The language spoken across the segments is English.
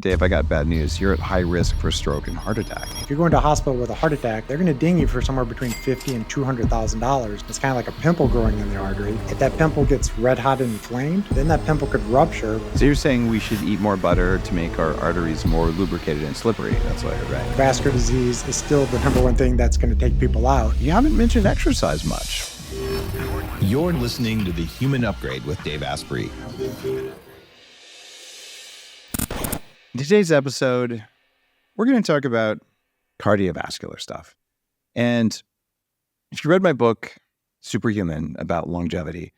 Dave, I got bad news. You're at high risk for stroke and heart attack. If you're going to a hospital with a heart attack, they're going to ding you for somewhere between $50,000 and $200,000. It's kind of like a pimple growing in the artery. If that pimple gets red hot and inflamed, then that pimple could rupture. So you're saying we should eat more butter to make our arteries more lubricated and slippery. That's what I heard, right? Vascular disease is still the number one thing that's going to take people out. You haven't mentioned exercise much. You're listening to The Human Upgrade with Dave Asprey. In today's episode, we're going to talk about cardiovascular stuff. And if you read my book, Superhuman, about longevity,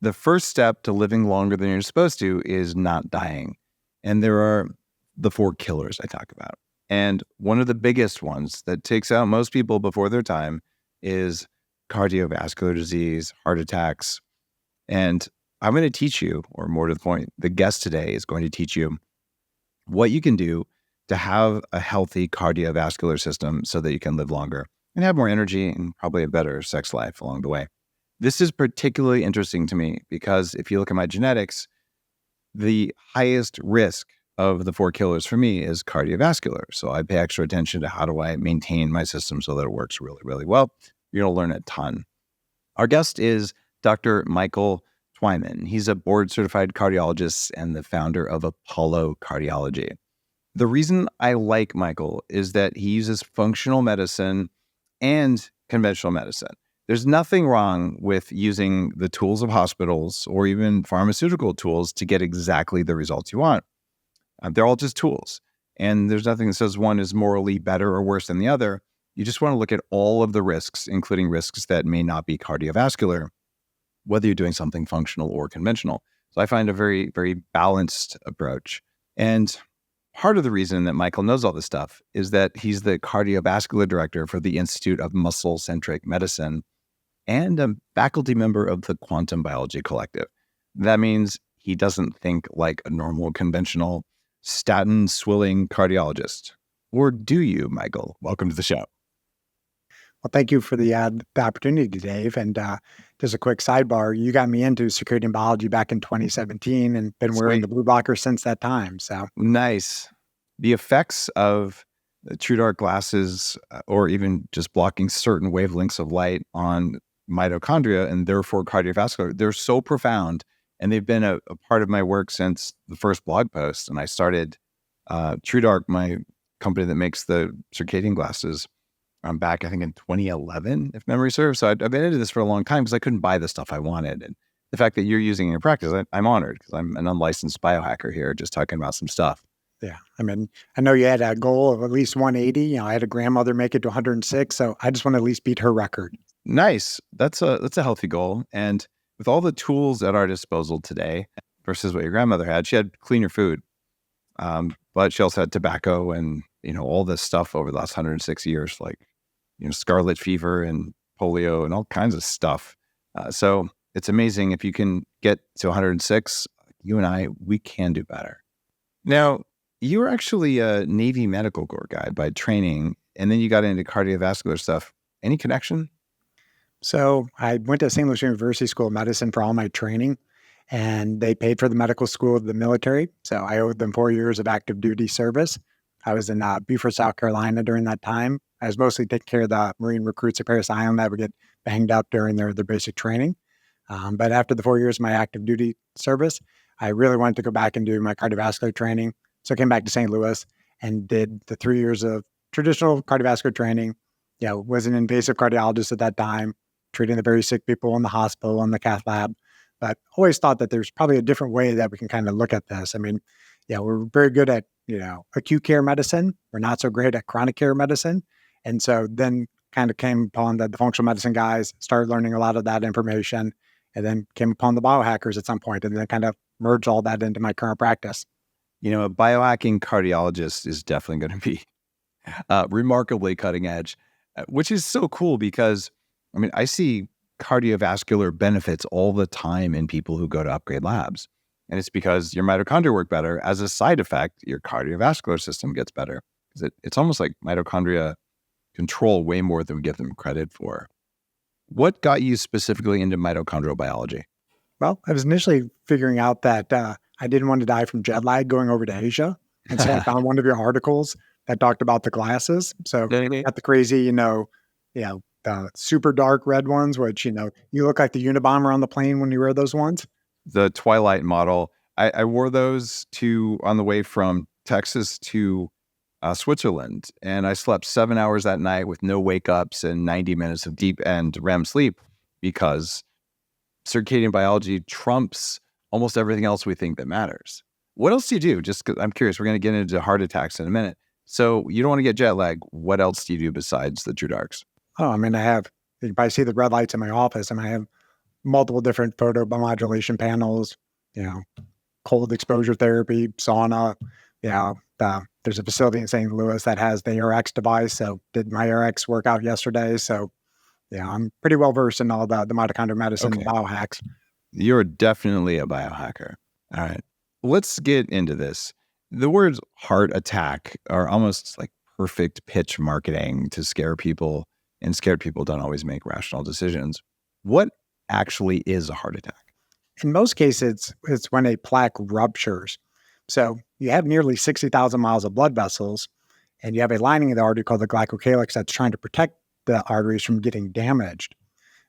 the first step to living longer than you're supposed to is not dying. And there are the 4 killers I talk about. And one of the biggest ones that takes out most people before their time is cardiovascular disease, heart attacks. And I'm going to teach you, or more to the point, the guest today is going to teach you what you can do to have a healthy cardiovascular system so that you can live longer and have more energy and probably a better sex life along the way. This is particularly interesting to me because if you look at my genetics, the highest risk of the 4 killers for me is cardiovascular. So I pay extra attention to how do I maintain my system so that it works really, really well. You're going to learn a ton. Our guest is Dr. Michael Twyman. He's a board-certified cardiologist and the founder of Apollo Cardiology. The reason I like Michael is that he uses functional medicine and conventional medicine. There's nothing wrong with using the tools of hospitals or even pharmaceutical tools to get exactly the results you want. They're all just tools. And there's nothing that says one is morally better or worse than the other. You just want to look at all of the risks, including risks that may not be cardiovascular, whether you're doing something functional or conventional. So I find a very, very balanced approach. And part of the reason that Michael knows all this stuff is that he's the cardiovascular director for the Institute of Muscle-Centric Medicine and a faculty member of the Quantum Biology Collective. That means he doesn't think like a normal, conventional, statin-swilling cardiologist. Or do you, Michael? Welcome to the show. Well, thank you for the opportunity, Dave. And just a quick sidebar, you got me into circadian biology back in 2017 and been wearing the blue blocker since that time. So nice. The effects of the true dark glasses or even just blocking certain wavelengths of light on mitochondria and therefore cardiovascular, they're so profound. And they've been a part of my work since the first blog post. And I started True Dark, my company that makes the circadian glasses, back, I think, in 2011, if memory serves. So I've been into this for a long time because I couldn't buy the stuff I wanted. And the fact that you're using it in your practice, I'm honored because I'm an unlicensed biohacker here, just talking about some stuff. Yeah. I mean, I know you had a goal of at least 180. You know, I had a grandmother make it to 106. So I just want to at least beat her record. Nice. That's a healthy goal. And with all the tools at our disposal today versus what your grandmother had, she had cleaner food. But she also had tobacco and, all this stuff over the last 106 years, like, scarlet fever and polio and all kinds of stuff. So it's amazing if you can get to 106, you and I, we can do better. Now, you were actually a Navy Medical Corps guy by training, and then you got into cardiovascular stuff. Any connection? So I went to St. Louis University School of Medicine for all my training, and they paid for the medical school of the military. So I owed them 4 years of active duty service. I was in Beaufort, South Carolina during that time. I was mostly taking care of the Marine recruits at Parris Island that would get banged up during their basic training. But after the 4 years of my active duty service, I really wanted to go back and do my cardiovascular training. So I came back to St. Louis and did the 3 years of traditional cardiovascular training. Was an invasive cardiologist at that time, treating the very sick people in the hospital and the cath lab. But always thought that there's probably a different way that we can kind of look at this. I mean, we're very good at, acute care medicine. We're not so great at chronic care medicine. And so then kind of came upon the functional medicine guys, started learning a lot of that information, and then came upon the biohackers at some point, and then kind of merged all that into my current practice. A biohacking cardiologist is definitely going to be remarkably cutting edge, which is so cool because, I see cardiovascular benefits all the time in people who go to Upgrade Labs. And it's because your mitochondria work better. As a side effect, your cardiovascular system gets better. It's almost like mitochondria control way more than we give them credit for. What got you specifically into mitochondrial biology? Well, I was initially figuring out that I didn't want to die from jet lag going over to Asia. And so I found one of your articles that talked about the glasses. So got the crazy, the super dark red ones, which, you look like the Unabomber on the plane when you wear those ones. The Twilight model. I wore those on the way from Texas to Switzerland, and I slept 7 hours that night with no wake ups and 90 minutes of deep end REM sleep because circadian biology trumps almost everything else we think that matters. What else do you do? Just 'cause I'm curious, we're going to get into heart attacks in a minute. So you don't want to get jet lag. What else do you do besides the True Darks? Oh, I mean, you can probably see the red lights in my office, and I have multiple different photomodulation panels, cold exposure therapy, sauna. There's a facility in St. Louis that has the AirX device. So did my AirX workout yesterday. So I'm pretty well versed in all the mitochondrial medicine biohacks. You're definitely a biohacker. All right. Let's get into this. The words heart attack are almost like perfect pitch marketing to scare people, and scared people don't always make rational decisions. What actually is a heart attack? In most cases, it's when a plaque ruptures. So you have nearly 60,000 miles of blood vessels, and you have a lining of the artery called the Glycocalyx that's trying to protect the arteries from getting damaged.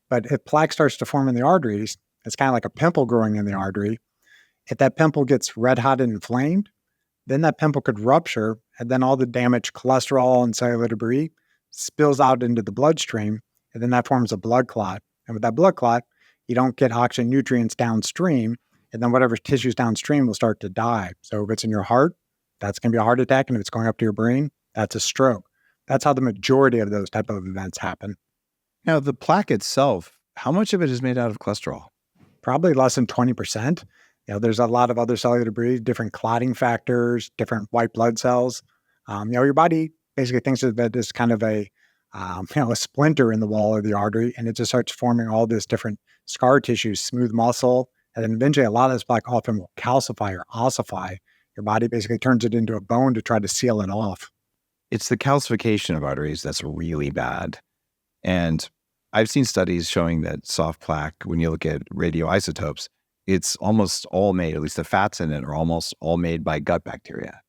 But if plaque starts to form in the arteries, it's kind of like a pimple growing in the artery. If that pimple gets red hot and inflamed, then that pimple could rupture, and then all the damaged cholesterol and cellular debris spills out into the bloodstream, and then that forms a blood clot. And with that blood clot, you don't get oxygen nutrients downstream, and then whatever tissues downstream will start to die. So if it's in your heart, that's going to be a heart attack, and if it's going up to your brain, that's a stroke. That's how the majority of those type of events happen. Now, the plaque itself, how much of it is made out of cholesterol? Probably less than 20%. There's a lot of other cellular debris, different clotting factors, different white blood cells. Your body basically thinks of it as kind of a splinter in the wall of the artery, and it just starts forming all this different scar tissue, smooth muscle, and then eventually a lot of this plaque often will calcify or ossify. Your body basically turns it into a bone to try to seal it off. It's the calcification of arteries that's really bad. And I've seen studies showing that soft plaque, when you look at radioisotopes, it's almost all made, at least the fats in it are almost all made by gut bacteria,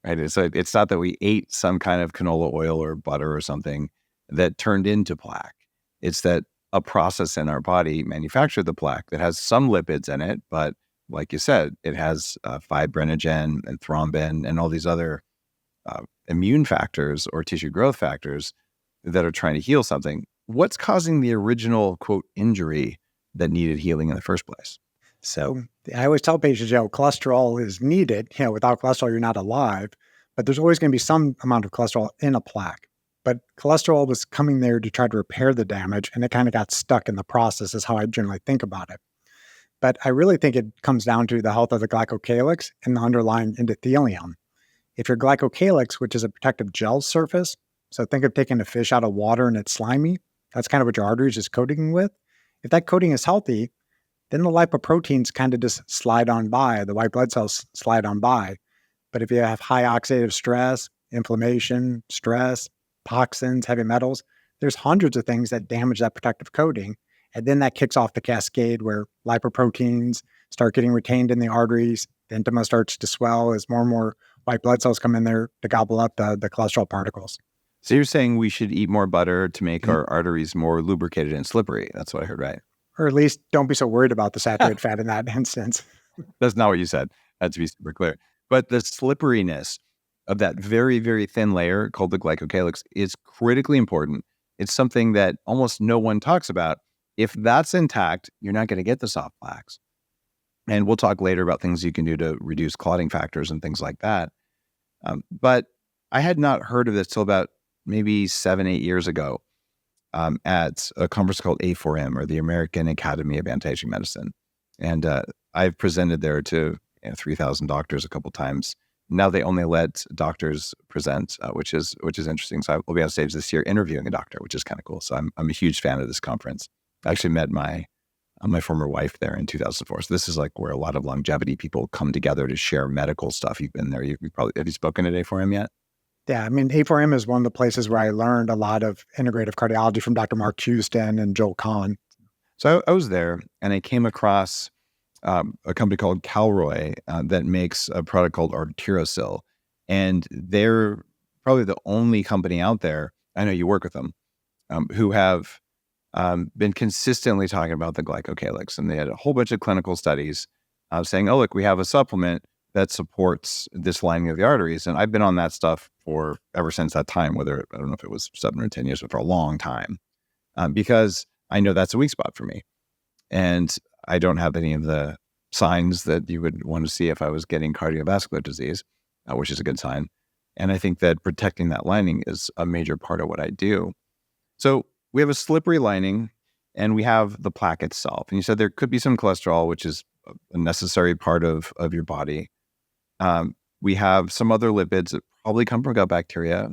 right? So it's not that we ate some kind of canola oil or butter or something that turned into plaque. It's that a process in our body manufactured the plaque that has some lipids in it, but like you said, it has fibrinogen and thrombin and all these other immune factors or tissue growth factors that are trying to heal something. What's causing the original, quote, injury that needed healing in the first place? So I always tell patients, cholesterol is needed. Without cholesterol, you're not alive. But there's always going to be some amount of cholesterol in a plaque. But cholesterol was coming there to try to repair the damage, and it kind of got stuck in the process is how I generally think about it. But I really think it comes down to the health of the glycocalyx and the underlying endothelium. If your glycocalyx, which is a protective gel surface, so think of taking a fish out of water and it's slimy, that's kind of what your arteries is coating with. If that coating is healthy, then the lipoproteins kind of just slide on by, the white blood cells slide on by. But if you have high oxidative stress, inflammation, stress, toxins, heavy metals, there's hundreds of things that damage that protective coating. And then that kicks off the cascade where lipoproteins start getting retained in the arteries. The intima starts to swell as more and more white blood cells come in there to gobble up the cholesterol particles. So you're saying we should eat more butter to make our arteries more lubricated and slippery. That's what I heard, right? Or at least don't be so worried about the saturated fat in that instance. That's not what you said. That to be super clear. But the slipperiness of that very, very thin layer called the glycocalyx is critically important. It's something that almost no one talks about. If that's intact, you're not going to get the soft plaques. And we'll talk later about things you can do to reduce clotting factors and things like that. But I had not heard of this till about maybe 7-8 years ago at a conference called A4M, or the American Academy of Anti-Aging Medicine. And I've presented there to 3,000 doctors a couple times. Now they only let doctors present, which is interesting. So I will be on stage this year interviewing a doctor, which is kind of cool. So I'm a huge fan of this conference. I actually met my former wife there in 2004. So this is like where a lot of longevity people come together to share medical stuff. You've been there. Have you spoken at A4M yet? Yeah, I mean, A4M is one of the places where I learned a lot of integrative cardiology from Dr. Mark Houston and Joel Kahn. So I was there, and I came across a company called Calroy that makes a product called Arterial. And they're probably the only company out there, I know you work with them, who have been consistently talking about the Glycocalyx. And they had a whole bunch of clinical studies saying, oh, look, we have a supplement that supports this lining of the arteries. And I've been on that stuff for ever since that time, whether, I don't know if it was 7 or 10 years, but for a long time, because I know that's a weak spot for me. And I don't have any of the signs that you would want to see if I was getting cardiovascular disease, which is a good sign. And I think that protecting that lining is a major part of what I do. So we have a slippery lining and we have the plaque itself. And you said there could be some cholesterol, which is a necessary part of your body. We have some other lipids that probably come from gut bacteria.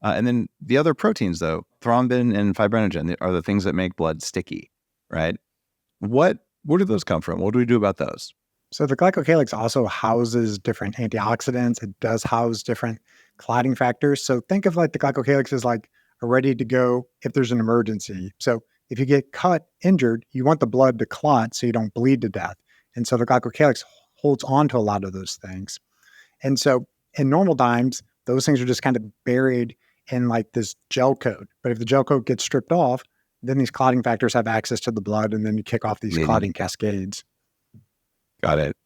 And then the other proteins, though, thrombin and fibrinogen, are the things that make blood sticky, right? Where do those come from? What do we do about those? So the glycocalyx also houses different antioxidants. It does house different clotting factors. So think of like the glycocalyx as like a ready to go if there's an emergency. So if you get cut, injured, you want the blood to clot so you don't bleed to death. And so the glycocalyx holds on to a lot of those things. And so in normal times, those things are just kind of buried in like this gel coat. But if the gel coat gets stripped off, then these clotting factors have access to the blood, and then you kick off these clotting cascades. Got it.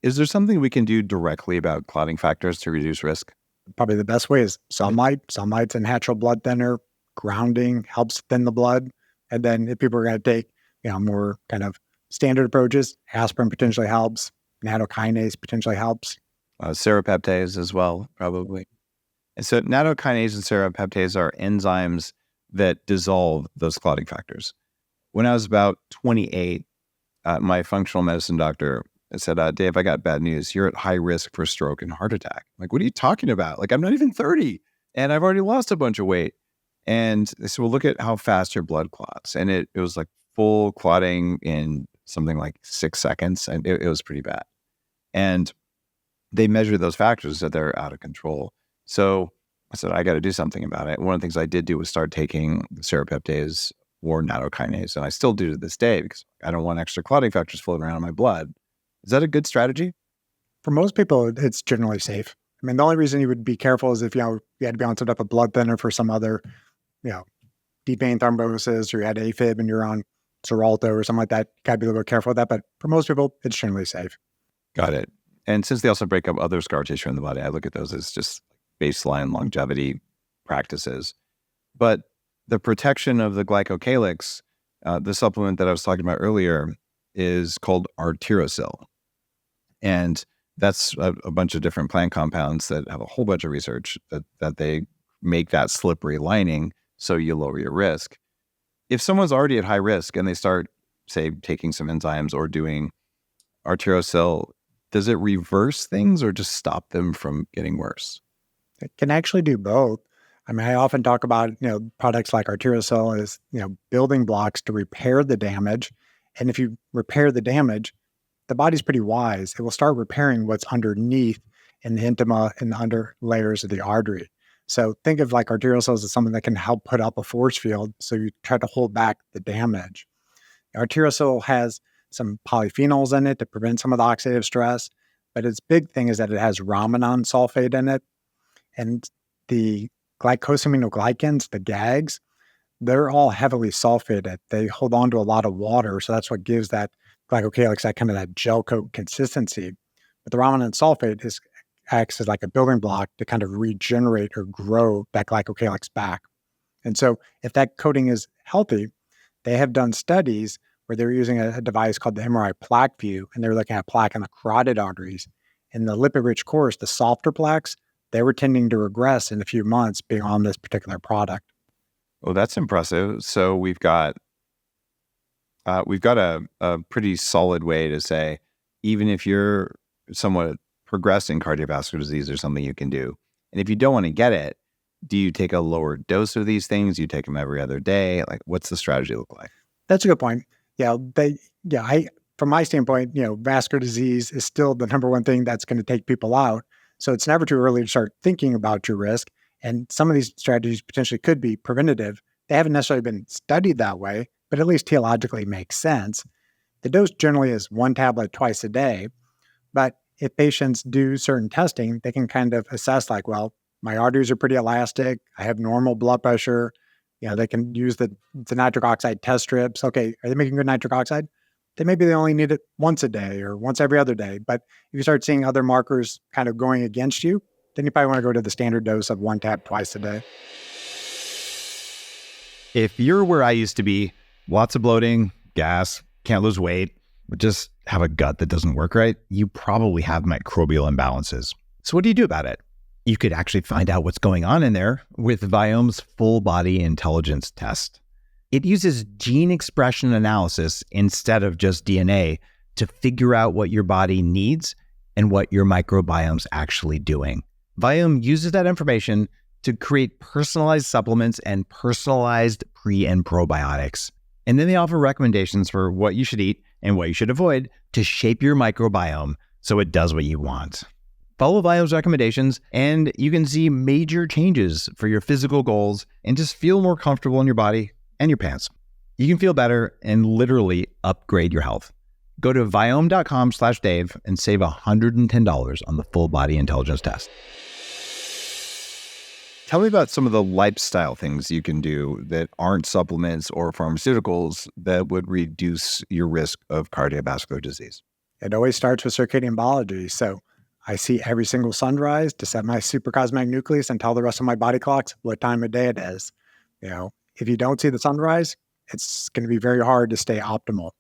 Is there something we can do directly about clotting factors to reduce risk? Probably the best way is sunlight. Sunlight's a natural blood thinner. Grounding helps thin the blood. And then if people are going to take, more kind of standard approaches, aspirin potentially helps. Nattokinase potentially helps. Serrapeptase as well, probably. And so nattokinase and serrapeptase are enzymes that dissolve those clotting factors. When I was about 28, my functional medicine doctor said, Dave, I got bad news. You're at high risk for stroke and heart attack. I'm like, what are you talking about? Like, I'm not even 30 and I've already lost a bunch of weight. And they said, well, look at how fast your blood clots. And it was like full clotting in something like 6 seconds. And it was pretty bad. And they measure those factors that they're out of control. So I said, I got to do something about it. One of the things I did do was start taking serrapeptase or nattokinase. And I still do to this day because I don't want extra clotting factors floating around in my blood. Is that a good strategy? For most people, it's generally safe. I mean, the only reason you would be careful is if, you had to be on some type of blood thinner for some other, deep vein thrombosis, or you had AFib and you're on Xarelto or something like that. You got to be a little bit careful with that. But for most people, it's generally safe. Got it. And since they also break up other scar tissue in the body, I look at those as just baseline longevity practices. But the protection of the glycocalyx, the supplement that I was talking about earlier, is called arterial. And that's a bunch of different plant compounds that have a whole bunch of research that they make that slippery lining so you lower your risk. If someone's already at high risk and they start, say, taking some enzymes or doing arterial, does it reverse things or just stop them from getting worse? It can actually do both. I mean, I often talk about, products like arterial as, building blocks to repair the damage. And if you repair the damage, the body's pretty wise. It will start repairing what's underneath in the intima and the under layers of the artery. So think of like arterial cells as something that can help put up a force field. So you try to hold back the damage. Arterial cell has some polyphenols in it to prevent some of the oxidative stress. But its big thing is that it has ramenan sulfate in it. And the glycosaminoglycans, the GAGs, they're all heavily sulfated. They hold on to a lot of water. So that's what gives that glycocalyx that kind of that gel coat consistency. But the ramenan sulfate acts as like a building block to kind of regenerate or grow that glycocalyx back. And so if that coating is healthy, they have done studies where they're using a device called the MRI plaque view, and they're looking at plaque in the carotid arteries. In the lipid-rich course, the softer plaques, they were tending to regress in a few months being on this particular product. Well, that's impressive. So we've got a pretty solid way to say, even if you're somewhat progressing cardiovascular disease, there's something you can do. And if you don't want to get it, do you take a lower dose of these things? Do you take them every other day? Like, what's the strategy look like? That's a good point. From my standpoint, vascular disease is still the number one thing that's going to take people out. So it's never too early to start thinking about your risk. And some of these strategies potentially could be preventative. They haven't necessarily been studied that way, but at least theologically makes sense. The dose generally is 1 tablet twice a day. But if patients do certain testing, they can kind of assess like, well, my arteries are pretty elastic. I have normal blood pressure. They can use the nitric oxide test strips. Okay, are they making good nitric oxide? Then maybe they only need it once a day or once every other day. But if you start seeing other markers kind of going against you, then you probably want to go to the standard dose of 1 tab twice a day. If you're where I used to be, lots of bloating, gas, can't lose weight, but just have a gut that doesn't work right, you probably have microbial imbalances. So what do you do about it? You could actually find out what's going on in there with Viome's full body intelligence test. It uses gene expression analysis instead of just DNA to figure out what your body needs and what your microbiome's actually doing. Viome uses that information to create personalized supplements and personalized pre- and probiotics. And then they offer recommendations for what you should eat and what you should avoid to shape your microbiome so it does what you want. Follow Viome's recommendations and you can see major changes for your physical goals and just feel more comfortable in your body and your pants. You can feel better and literally upgrade your health. Go to Viome.com/Dave and save $110 on the full body intelligence test. Tell me about some of the lifestyle things you can do that aren't supplements or pharmaceuticals that would reduce your risk of cardiovascular disease. It always starts with circadian biology. So I see every single sunrise to set my supracosmic nucleus and tell the rest of my body clocks what time of day it is. If you don't see the sunrise, it's going to be very hard to stay optimal.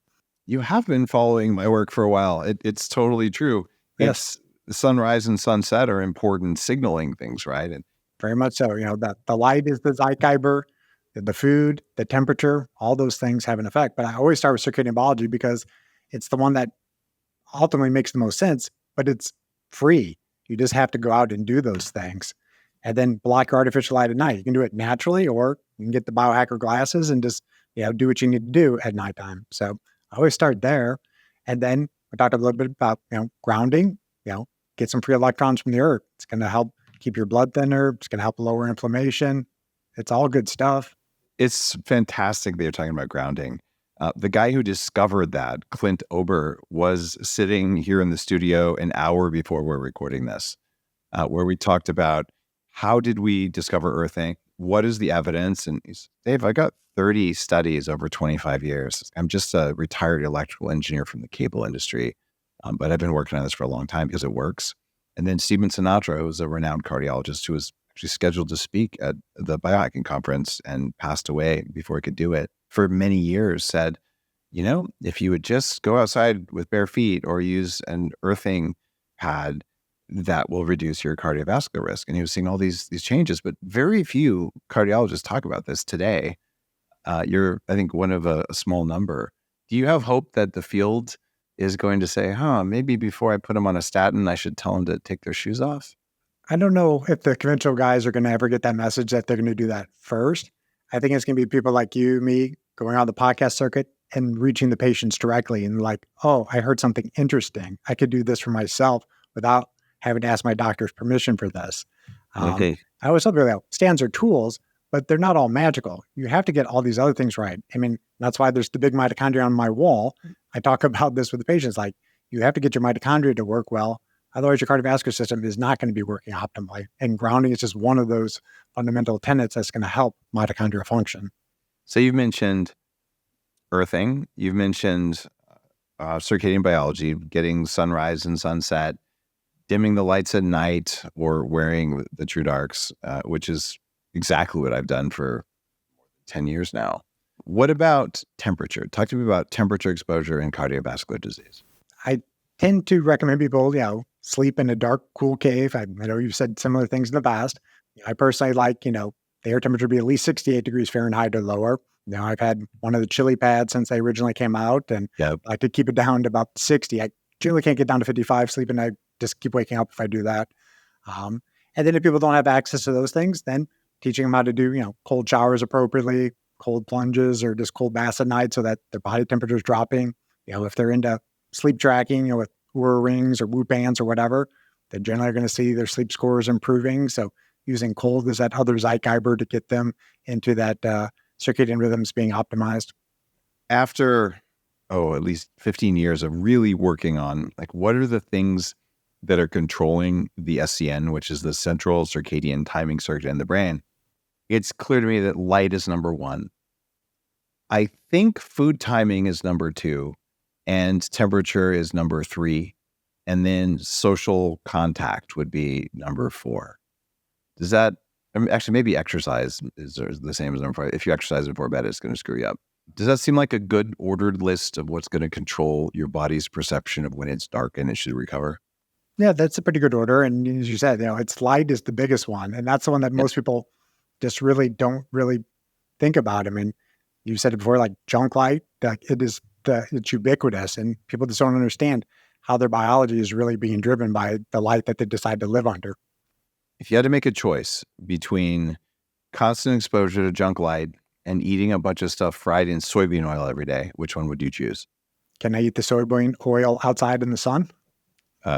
You have been following my work for a while. It's totally true. Yes. The sunrise and sunset are important signaling things, right? And very much so. The light is the Zeitgeber, the food, the temperature, all those things have an effect. But I always start with circadian biology because it's the one that ultimately makes the most sense, but it's free. You just have to go out and do those things. And then block your artificial light at night. You can do it naturally, or you can get the biohacker glasses and just do what you need to do at nighttime. So I always start there. And then we talked a little bit about grounding. Get some free electrons from the earth. It's going to help keep your blood thinner. It's going to help lower inflammation. It's all good stuff. It's fantastic that you're talking about grounding. The guy who discovered that, Clint Ober, was sitting here in the studio an hour before we're recording this, where we talked about how did we discover earthing? What is the evidence? And he's, Dave, I got 30 studies over 25 years. I'm just a retired electrical engineer from the cable industry, but I've been working on this for a long time because it works. And then Stephen Sinatra, who was a renowned cardiologist who was actually scheduled to speak at the Biohacking conference and passed away before he could do it, for many years said, if you would just go outside with bare feet or use an earthing pad, that will reduce your cardiovascular risk. And he was seeing all these changes, but very few cardiologists talk about this today. You're, I think, one of a small number. Do you have hope that the field is going to say, maybe before I put them on a statin, I should tell them to take their shoes off? I don't know if the conventional guys are going to ever get that message that they're going to do that first. I think it's going to be people like you, me, going on the podcast circuit and reaching the patients directly and like, oh, I heard something interesting. I could do this for myself without having to ask my doctor's permission for this. Okay. I always tell people that stands are tools, but they're not all magical. You have to get all these other things right. I mean, that's why there's the big mitochondria on my wall. I talk about this with the patients. Like, you have to get your mitochondria to work well. Otherwise, your cardiovascular system is not going to be working optimally. And grounding is just one of those fundamental tenets that's going to help mitochondrial function. So you've mentioned earthing. You've mentioned circadian biology, getting sunrise and sunset, dimming the lights at night, or wearing the True Darks, which is exactly what I've done for 10 years now. What about temperature? Talk to me about temperature exposure in cardiovascular disease. I tend to recommend people, sleep in a dark, cool cave. I know you've said similar things in the past. I personally like, the air temperature to be at least 68 degrees Fahrenheit or lower. I've had one of the chili pads since they originally came out, and I like to keep it down to about 60. I generally can't get down to 55 sleeping. I just keep waking up if I do that. And then if people don't have access to those things, then teaching them how to do, cold showers appropriately, cold plunges, or just cold baths at night so that their body temperature is dropping. If they're into sleep tracking, with Oura rings or Whoop bands or whatever, they generally are going to see their sleep scores improving. So using cold as that other Zeitgeber to get them into that circadian rhythms being optimized. After, at least 15 years of really working on, what are the things that are controlling the SCN, which is the central circadian timing circuit in the brain, it's clear to me that light is number one. I think food timing is number two, and temperature is number three, and then social contact would be number four. Does that, actually, maybe exercise is the same as number five. If you exercise before bed, it's going to screw you up. Does that seem like a good ordered list of what's going to control your body's perception of when it's dark and it should recover? Yeah, that's a pretty good order. And as you said, it's light is the biggest one. And that's the one that most people just really don't really think about. I mean, you said it before, like junk light, it's ubiquitous, and people just don't understand how their biology is really being driven by the light that they decide to live under. If you had to make a choice between constant exposure to junk light and eating a bunch of stuff fried in soybean oil every day, which one would you choose? Can I eat the soybean oil outside in the sun?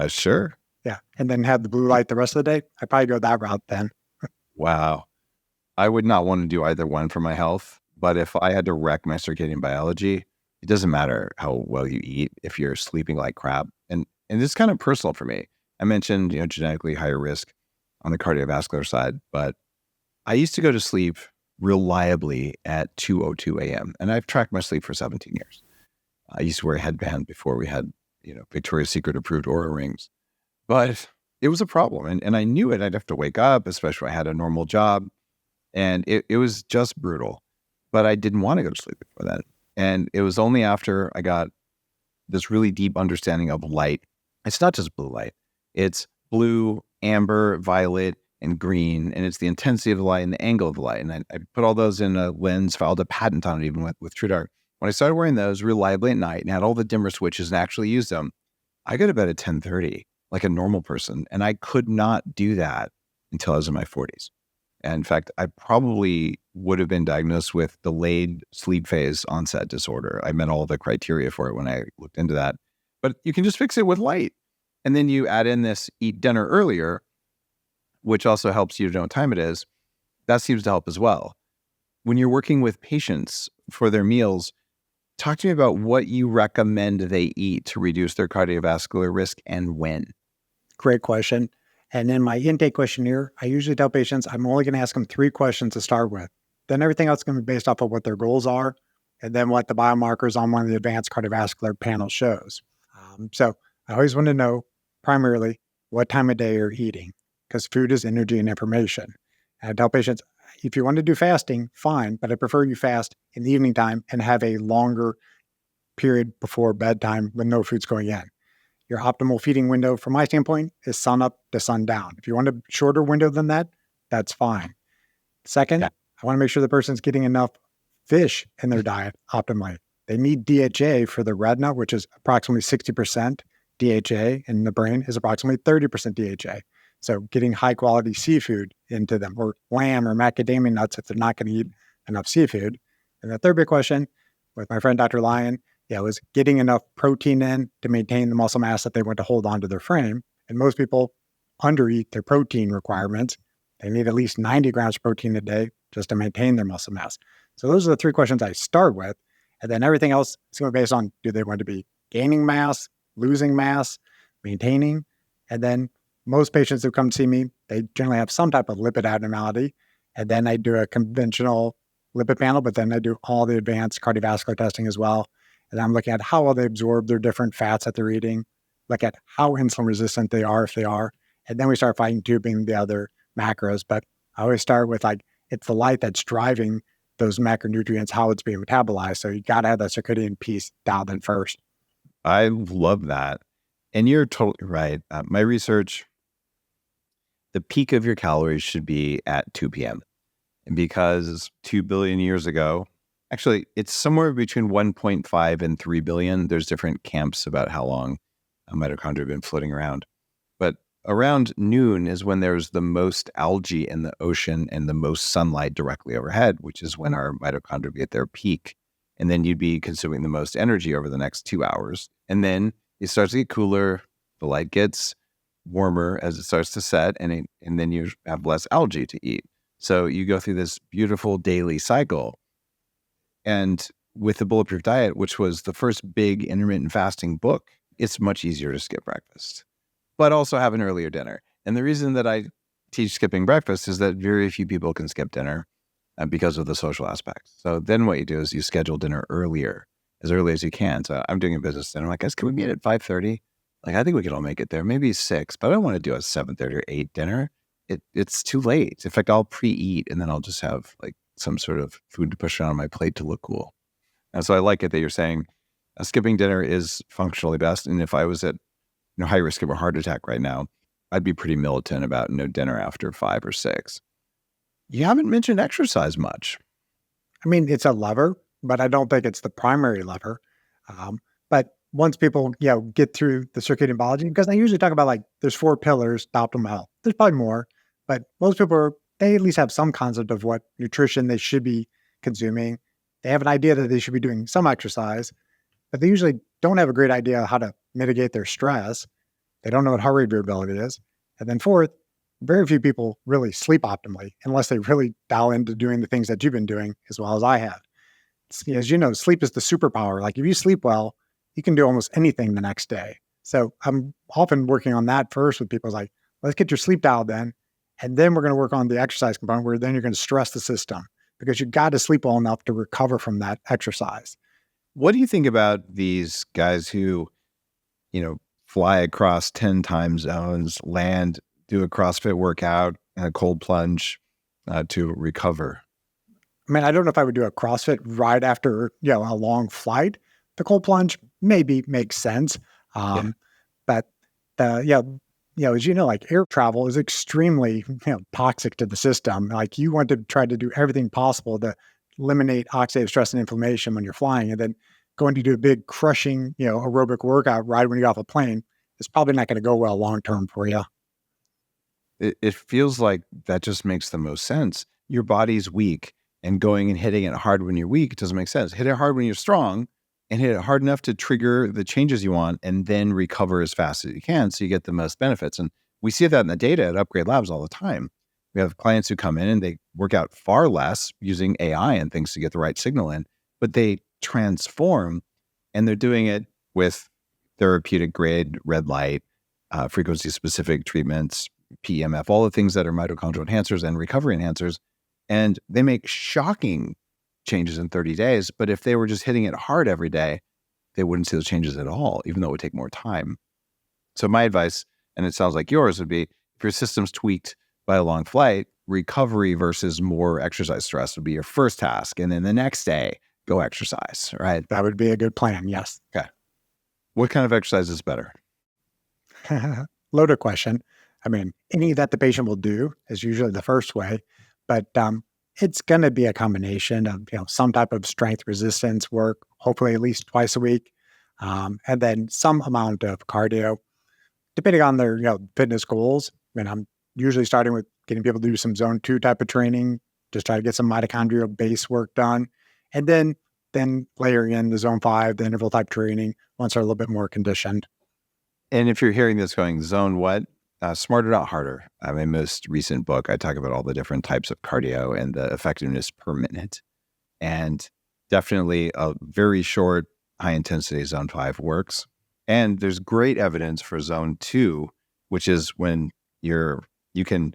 Sure. Yeah. And then have the blue light the rest of the day? I'd probably go that route then. Wow. I would not want to do either one for my health, but if I had to wreck my circadian biology, it doesn't matter how well you eat if you're sleeping like crap. And this is kind of personal for me. I mentioned, genetically higher risk on the cardiovascular side, but I used to go to sleep reliably at 2:02 a.m. and I've tracked my sleep for 17 years. I used to wear a headband before we had, Victoria's Secret approved Oura rings, but it was a problem. And I knew it. I'd have to wake up, especially when I had a normal job. And it was just brutal, but I didn't want to go to sleep before that. And it was only after I got this really deep understanding of light. It's not just blue light. It's blue, amber, violet, and green. And it's the intensity of the light and the angle of the light. And I put all those in a lens, filed a patent on it even with TrueDark. When I started wearing those reliably at night and had all the dimmer switches and actually used them, I go to bed at 10:30 like a normal person. And I could not do that until I was in my 40s. And in fact, I probably would have been diagnosed with delayed sleep phase onset disorder. I met all the criteria for it when I looked into that. But you can just fix it with light. And then you add in this eat dinner earlier, which also helps you to know what time it is. That seems to help as well. When you're working with patients for their meals, talk to me about what you recommend they eat to reduce their cardiovascular risk and when. Great question. And in my intake questionnaire, I usually tell patients I'm only going to ask them 3 questions to start with. Then everything else is going to be based off of what their goals are, and then what the biomarkers on one of the advanced cardiovascular panel shows. So I always want to know primarily what time of day you're eating, because food is energy and information. And I tell patients, if you want to do fasting, fine, but I prefer you fast in the evening time and have a longer period before bedtime when no food's going in. Your optimal feeding window, from my standpoint, is sun up to sundown. If you want a shorter window than that, that's fine. Second, I want to make sure the person's getting enough fish in their diet optimally. They need DHA for the retina, which is approximately 60% DHA, and the brain is approximately 30% DHA. So getting high quality seafood into them, or lamb or macadamia nuts if they're not going to eat enough seafood. And the third big question with my friend Dr. Lyon, was getting enough protein in to maintain the muscle mass that they want to hold onto their frame. And most people undereat their protein requirements. They need at least 90 grams of protein a day just to maintain their muscle mass. So those are the 3 questions I start with. And then everything else is going to be based on, do they want to be gaining mass, losing mass, maintaining? And then most patients who come to see me, they generally have some type of lipid abnormality. And then I do a conventional lipid panel, but then I do all the advanced cardiovascular testing as well. And I'm looking at how well they absorb their different fats that they're eating, look at how insulin resistant they are, if they are. And then we start fine tubing the other macros. But I always start with it's the light that's driving those macronutrients, how it's being metabolized. So you got to have that circadian piece dialed in first. I love that. And you're totally right. My research, the peak of your calories should be at 2 p.m. And because 2 billion years ago, actually, it's somewhere between 1.5 and 3 billion. There's different camps about how long a mitochondria have been floating around. But around noon is when there's the most algae in the ocean and the most sunlight directly overhead, which is when our mitochondria be at their peak. And then you'd be consuming the most energy over the next 2 hours. And then it starts to get cooler. The light gets warmer as it starts to set, and then you have less algae to eat. So you go through this beautiful daily cycle. And with the Bulletproof Diet, which was the first big intermittent fasting book, it's much easier to skip breakfast. but also have an earlier dinner. And the reason that I teach skipping breakfast is that very few people can skip dinner because of the social aspect. So then what you do is you schedule dinner earlier, as early as you can. So I'm doing a business dinner. I'm like, guys, can we meet at 5:30? Like, I think we can all make it there. Maybe 6, but I don't want to do a 7:30 or 8 dinner. It's too late. In fact, I'll pre-eat and then I'll just have like some sort of food to push on my plate to look cool. And so I like it that you're saying skipping dinner is functionally best. And if I was at high risk of a heart attack right now, I'd be pretty militant about no dinner after 5 or 6. You haven't mentioned exercise much. I mean, it's a lever, but I don't think it's the primary lever. But once people, get through the circadian biology, because I usually talk about like there's 4 pillars to optimal health. There's probably more, but most people they at least have some concept of what nutrition they should be consuming. They have an idea that they should be doing some exercise, but they usually don't have a great idea how to mitigate their stress. They don't know what heart rate variability is. And then fourth, very few people really sleep optimally unless they really dial into doing the things that you've been doing as well as I have. As you know, sleep is the superpower. Like if you sleep well, you can do almost anything the next day. So I'm often working on that first with people. It's like, let's get your sleep dialed in. And then we're going to work on the exercise component where then you're going to stress the system because you got to sleep well enough to recover from that exercise. What do you think about these guys who, fly across 10 time zones, land, do a CrossFit workout and a cold plunge to recover? I mean, I don't know if I would do a CrossFit right after, a long flight. The cold plunge maybe makes sense. But as like air travel is extremely, toxic to the system. Like you want to try to do everything possible to eliminate oxidative stress and inflammation when you're flying. And then going to do a big crushing, aerobic workout right when you get off a plane is probably not going to go well long-term for you. It feels like that just makes the most sense. Your body's weak and going and hitting it hard when you're weak, it doesn't make sense. Hit it hard when you're strong and hit it hard enough to trigger the changes you want and then recover as fast as you can so you get the most benefits. And we see that in the data at Upgrade Labs all the time. We have clients who come in and they work out far less using AI and things to get the right signal in, but they transform and they're doing it with therapeutic grade red light, frequency specific treatments, PEMF, all the things that are mitochondrial enhancers and recovery enhancers. And they make shocking changes in 30 days. But if they were just hitting it hard every day, they wouldn't see those changes at all, even though it would take more time. So my advice, and it sounds like yours, would be if your system's tweaked by a long flight, recovery versus more exercise stress would be your first task. And then the next day, go exercise, right? That would be a good plan. Yes. Okay. What kind of exercise is better? Loaded question. I mean, any that the patient will do is usually the first way, but it's going to be a combination of some type of strength resistance work, hopefully at least twice a week, and then some amount of cardio, depending on their fitness goals. I mean, I'm usually starting with getting people to do some zone 2 type of training, just try to get some mitochondrial base work done, and then layering in the zone 5, the interval type training once they're a little bit more conditioned. And if you're hearing this going, zone what? Smarter, Not Harder. My most recent book, I talk about all the different types of cardio and the effectiveness per minute. And definitely a very short, high intensity zone 5 works. And there's great evidence for zone 2, which is when you can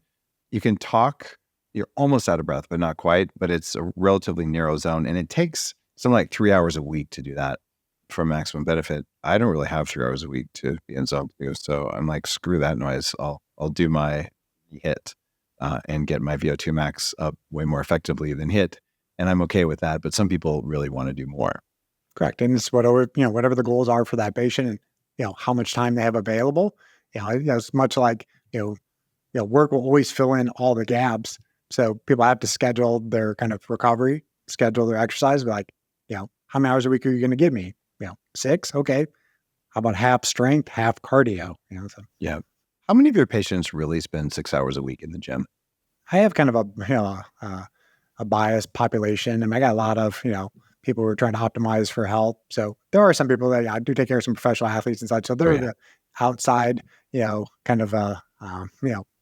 talk, you're almost out of breath, but not quite, but it's a relatively narrow zone. And it takes something like 3 hours a week to do that for maximum benefit. I don't really have 3 hours a week to be in zone 2. So I'm like, screw that noise. I'll do my HIIT and get my VO2 max up way more effectively than HIIT. And I'm okay with that. But some people really want to do more. Correct. And it's whatever the goals are for that patient and, how much time they have available. It's much like, work will always fill in all the gaps. So people have to schedule their kind of recovery, schedule their exercise, be like, how many hours a week are you going to give me? 6. Okay. How about half strength, half cardio? Yeah. How many of your patients really spend 6 hours a week in the gym? I have kind of a biased population. I got a lot of, people who are trying to optimize for health. So there are some people that I do take care of some professional athletes and such. So they're the outside, kind of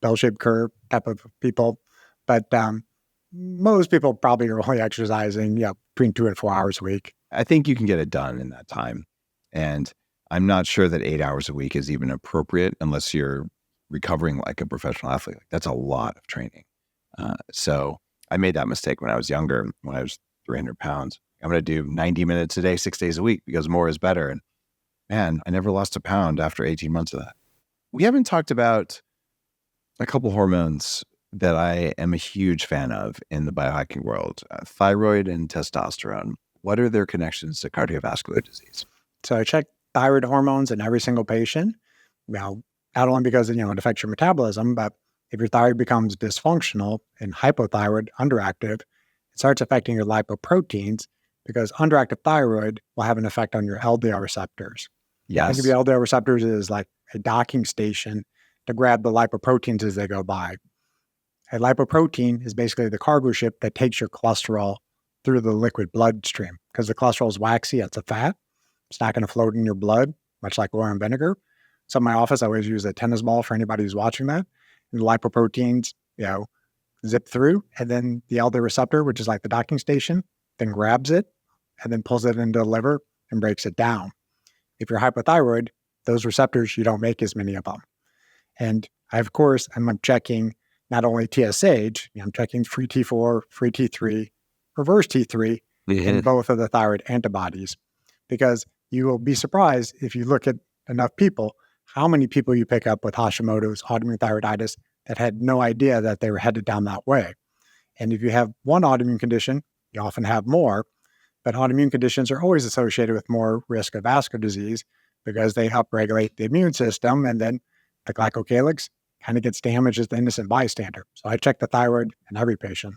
bell-shaped curve type of people. But most people probably are only exercising, between 2 and 4 hours a week. I think you can get it done in that time. And I'm not sure that 8 hours a week is even appropriate unless you're recovering like a professional athlete. That's a lot of training. So I made that mistake when I was younger, when I was 300 pounds. I'm going to do 90 minutes a day, 6 days a week because more is better. And man, I never lost a pound after 18 months of that. We haven't talked about a couple hormones that I am a huge fan of in the biohacking world, thyroid and testosterone. What are their connections to cardiovascular disease? So I check thyroid hormones in every single patient. Now, not only because it affects your metabolism, but if your thyroid becomes dysfunctional and hypothyroid, underactive, it starts affecting your lipoproteins because underactive thyroid will have an effect on your LDL receptors. Yes. Think of your LDL receptors as like a docking station to grab the lipoproteins as they go by. A lipoprotein is basically the cargo ship that takes your cholesterol through the liquid bloodstream because the cholesterol is waxy, it's a fat. It's not going to float in your blood, much like oil and vinegar. So in my office, I always use a tennis ball for anybody who's watching that. And the lipoproteins, zip through, and then the LDL receptor, which is like the docking station, then grabs it and then pulls it into the liver and breaks it down. If you're hypothyroid, those receptors, you don't make as many of them. And I, of course, I'm checking not only TSH, I'm checking free T4, free T3, reverse T3, and both of the thyroid antibodies. Because you will be surprised if you look at enough people, how many people you pick up with Hashimoto's, autoimmune thyroiditis, that had no idea that they were headed down that way. And if you have one autoimmune condition, you often have more, but autoimmune conditions are always associated with more risk of vascular disease because they upregulate the immune system, and then the glycocalyx kind of gets damaged as the innocent bystander. So I check the thyroid in every patient.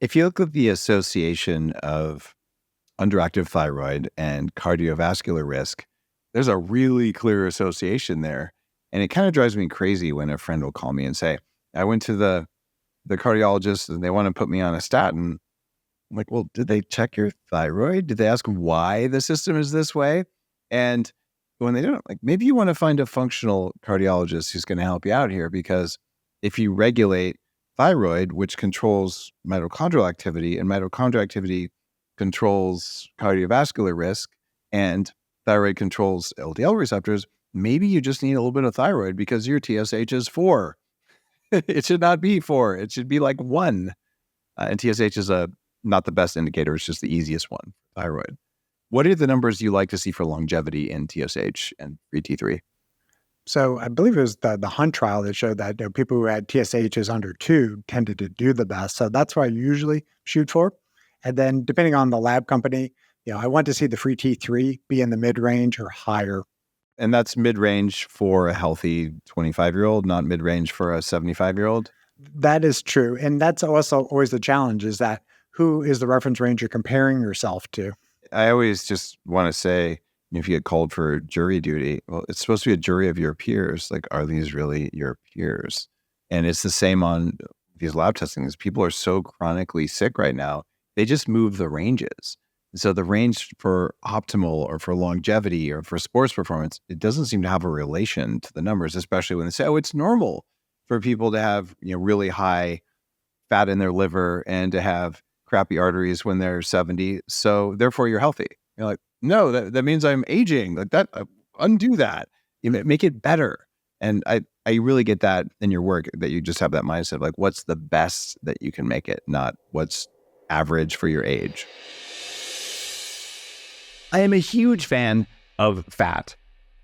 If you look at the association of underactive thyroid and cardiovascular risk, there's a really clear association there. And it kind of drives me crazy when a friend will call me and say, I went to the cardiologist and they want to put me on a statin. I'm like, well, did they check your thyroid? Did they ask why the system is this way? And when they don't, like, maybe you want to find a functional cardiologist who's going to help you out here, because if you regulate thyroid, which controls mitochondrial activity, and mitochondrial activity controls cardiovascular risk, and thyroid controls LDL receptors, maybe you just need a little bit of thyroid because your TSH is 4. It should not be 4. It should be like 1. And TSH is not the best indicator. It's just the easiest one, thyroid. What are the numbers you like to see for longevity in TSH and free T3? So I believe it was the Hunt trial that showed that people who had TSHs under 2 tended to do the best. So that's what I usually shoot for. And then depending on the lab company, I want to see the free T3 be in the mid-range or higher. And that's mid-range for a healthy 25-year-old, not mid-range for a 75-year-old? That is true. And that's also always the challenge, is that who is the reference range you're comparing yourself to? I always just want to say, if you get called for jury duty, well, it's supposed to be a jury of your peers. Like, are these really your peers? And it's the same on these lab testings. People are so chronically sick right now, they just move the ranges. So the range for optimal or for longevity or for sports performance, it doesn't seem to have a relation to the numbers, especially when they say, oh, it's normal for people to have really high fat in their liver and to have crappy arteries when they're 70. So therefore you're healthy. You're like, no, that means I'm aging. Like that, undo that. Make it better. And I really get that in your work, that you just have that mindset of like, what's the best that you can make it, not what's average for your age. I am a huge fan of fat,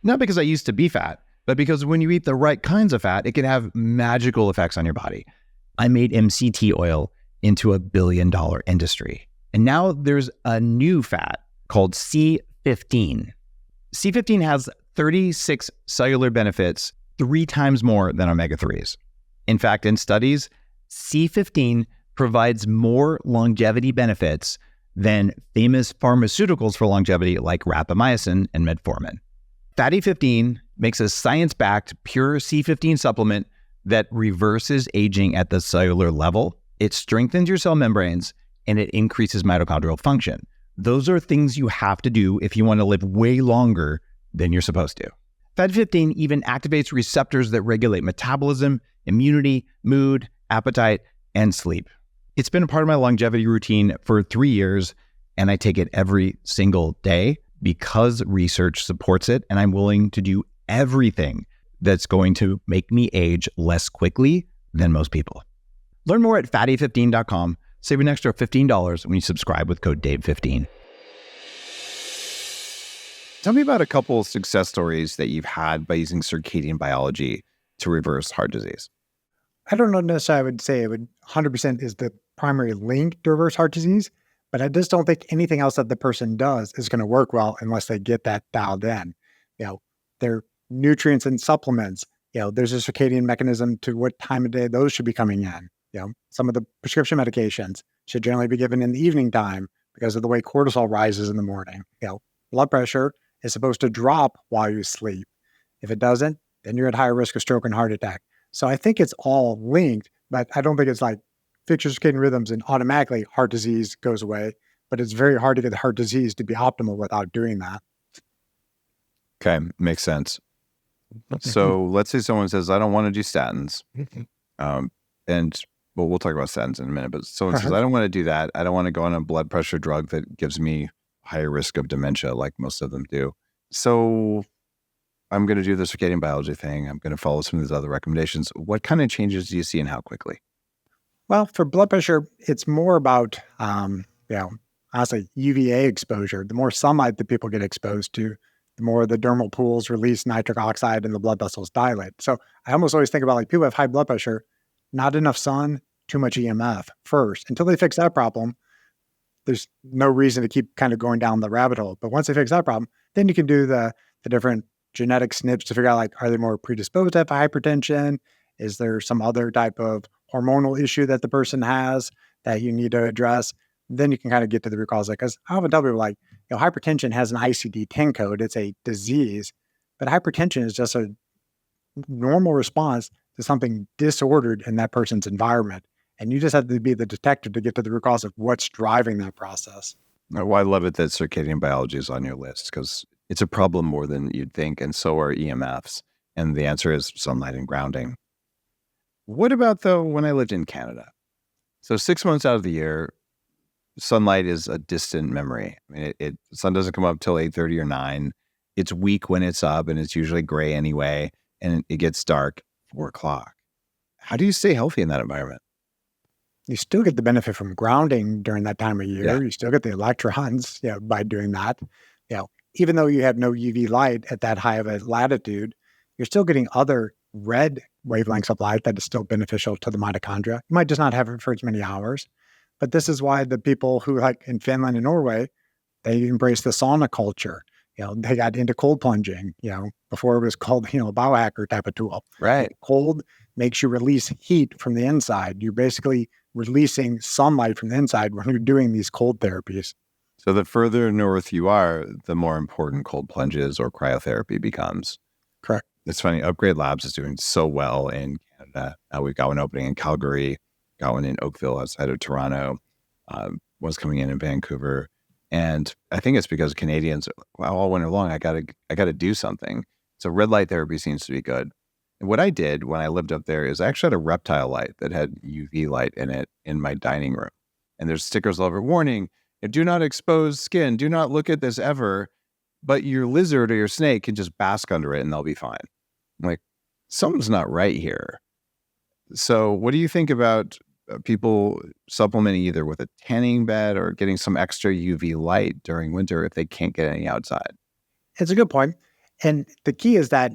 not because I used to be fat, but because when you eat the right kinds of fat, it can have magical effects on your body. I made MCT oil into $1 billion industry. And now there's a new fat called C15. C15 has 36 cellular benefits, 3 times more than omega-3s. In fact, in studies, C15 provides more longevity benefits than famous pharmaceuticals for longevity like rapamycin and metformin. Fatty 15 makes a science-backed pure C15 supplement that reverses aging at the cellular level. It strengthens your cell membranes and it increases mitochondrial function. Those are things you have to do if you want to live way longer than you're supposed to. Fatty 15 even activates receptors that regulate metabolism, immunity, mood, appetite, and sleep. It's been a part of my longevity routine for 3 years, and I take it every single day. because research supports it, and I'm willing to do everything that's going to make me age less quickly than most people. Learn more at fatty15.com. Save an extra $15 when you subscribe with code DAVE15. Tell me about a couple of success stories that you've had by using circadian biology to reverse heart disease. I don't know necessarily I would say it would 100% is the primary link to reverse heart disease, but I just don't think anything else that the person does is going to work well unless they get that dialed in. Their nutrients and supplements, there's a circadian mechanism to what time of day those should be coming in. Some of the prescription medications should generally be given in the evening time because of the way cortisol rises in the morning. Blood pressure is supposed to drop while you sleep. If it doesn't, then you're at higher risk of stroke and heart attack. So I think it's all linked, but I don't think it's like fix your circadian rhythms and automatically heart disease goes away. But it's very hard to get the heart disease to be optimal without doing that. Okay, makes sense. So let's say someone says, I don't want to do statins. We'll talk about statins in a minute, but someone says, I don't want to do that. I don't want to go on a blood pressure drug that gives me higher risk of dementia like most of them do. So I'm going to do the circadian biology thing. I'm going to follow some of these other recommendations. What kind of changes do you see and how quickly? Well, for blood pressure, it's more about, honestly, UVA exposure. The more sunlight that people get exposed to, the more the dermal pools release nitric oxide and the blood vessels dilate. So I almost always think about like people have high blood pressure, not enough sun, too much EMF first. Until they fix that problem, there's no reason to keep kind of going down the rabbit hole. But once they fix that problem, then you can do the different genetic snips to figure out like, are they more predisposed to have hypertension? Is there some other type of hormonal issue that the person has that you need to address? Then you can kind of get to the root cause. Because I often tell people like, hypertension has an ICD-10 code. It's a disease, but hypertension is just a normal response to something disordered in that person's environment. And you just have to be the detective to get to the root cause of what's driving that process. Well, I love it that circadian biology is on your list because it's a problem more than you'd think, and so are EMFs. And the answer is sunlight and grounding. What about, though, when I lived in Canada? So 6 months out of the year, sunlight is a distant memory. I mean, the sun doesn't come up till 8:30 or 9. It's weak when it's up, and it's usually gray anyway, and it gets dark 4 o'clock. How do you stay healthy in that environment? You still get the benefit from grounding during that time of year. Yeah. You still get the electrons by doing that. Even though you have no UV light at that high of a latitude, you're still getting other red wavelengths of light that is still beneficial to the mitochondria. You might just not have it for as many hours. But this is why the people who like in Finland and Norway, they embrace the sauna culture. They got into cold plunging, before it was called, a biohacker type of tool. Right. Cold makes you release heat from the inside. You're basically releasing sunlight from the inside when you're doing these cold therapies. So the further north you are, the more important cold plunges or cryotherapy becomes. Correct. It's funny, Upgrade Labs is doing so well in Canada. We've got one opening in Calgary, got one in Oakville outside of Toronto, one's coming in Vancouver. And I think it's because Canadians, all winter long, I gotta do something. So red light therapy seems to be good. And what I did when I lived up there is I actually had a reptile light that had UV light in it in my dining room. And there's stickers all over, warning, do not expose skin, do not look at this ever, but your lizard or your snake can just bask under it and they'll be fine. I'm like, something's not right here. So what do you think about people supplementing either with a tanning bed or getting some extra UV light during winter if they can't get any outside? It's a good point. And the key is that,